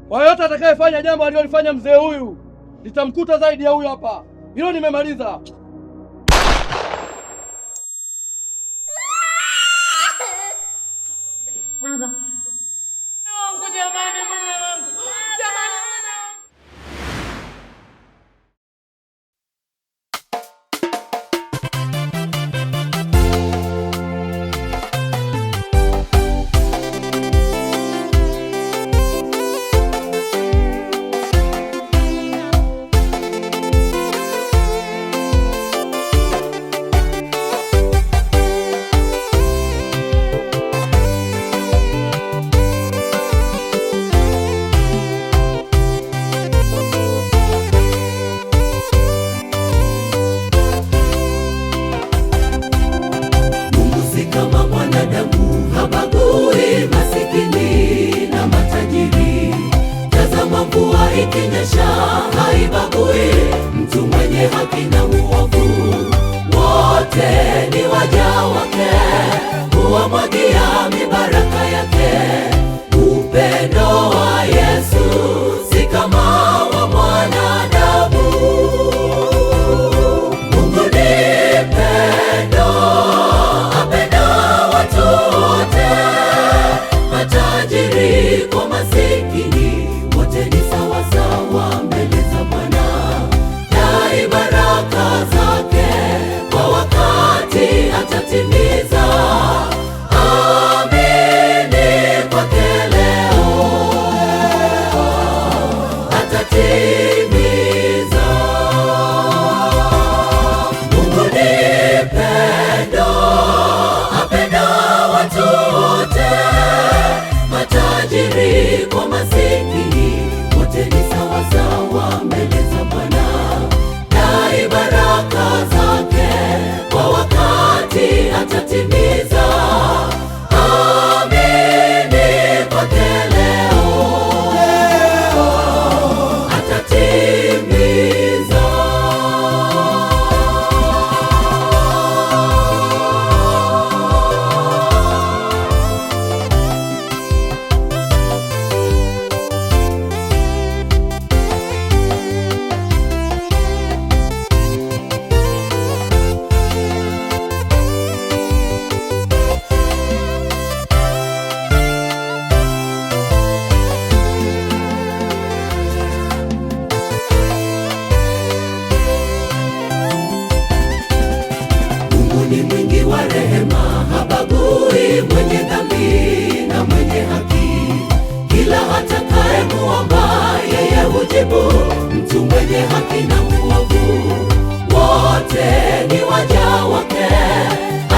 Kwa yote atakayefanya jambo alilofanya mzee huyu litamkuta zaidi ya huyu hapa. Hilo nimemaliza. Baba. Jamani, mume wangu. Jamani. Ikinyesha haibagui mtu mwenye haki na muovu, wote ni waja wake, huwamwagia mibaraka yake. Upendo wa Yesu si kama wa mwanadamu. Mungu ni pendo, apenda watu wote, matajiri kwa masikini, wote ni sawa sawa mbele za Bwana. Dai baraka zake kwa wakati atatimiza. Amini kwake leo atatimiza. Mungu ni pendo, apenda watu wote, matajiri kwa masikini, wote ni sawa sawa mbele za Bwana. Dai baraka zake kwa wakati atatimiza. Amini kwake leo atatimiza. Ni mwingi wa rehema, habagui mwenye dhambi na mwenye haki. Kila atakaye muomba yeye hujibu, mtu mwenye haki na muovu, wote ni waja wake,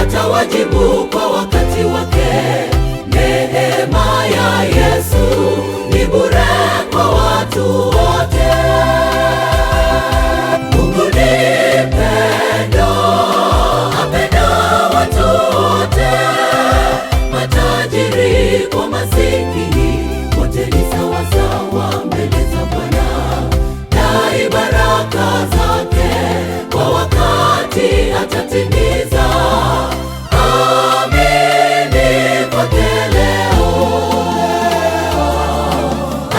atawajibu kwa wakati wake. Neema ya Yesu ni bure kwa watu wote. Mungu ni pendo, apenda watu wote, matajiri kwa masikini, wote ni sawa sawa mbele za Bwana. Dai baraka zake kwa wakati atatimiza. Amini kwake leo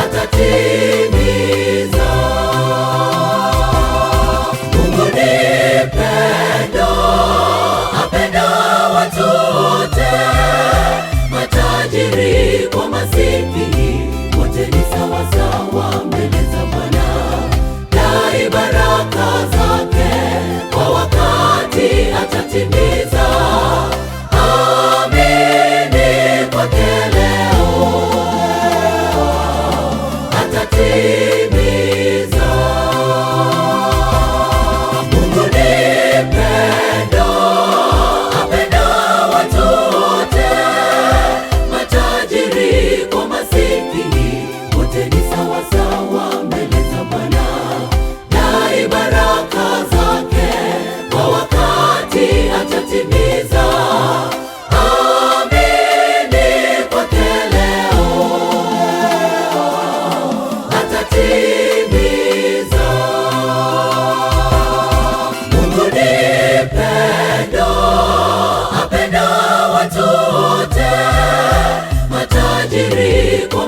atatimiza. Mungu ni pendo, apenda watu wote, matajiri kwa masikini, wote ni sawa sawa mbele za Bwana. Dai baraka zake kwa wakati atatimiza. Amini kwake leo atatimiza. Mungu ni pendo, apenda watu wote, matajiri kwa masikini, wote ni sawa sawa mbele za Bwana. Dai baraka zake kwa wakati atatimiza.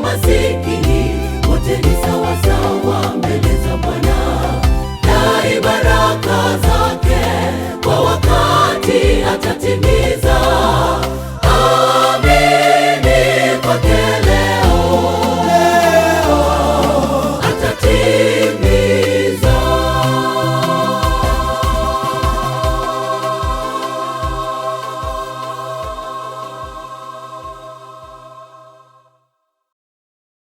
kwa masikini, wote ni sawa sawa mbele za Bwana. Dai baraka zake kwa wakati atatimiza.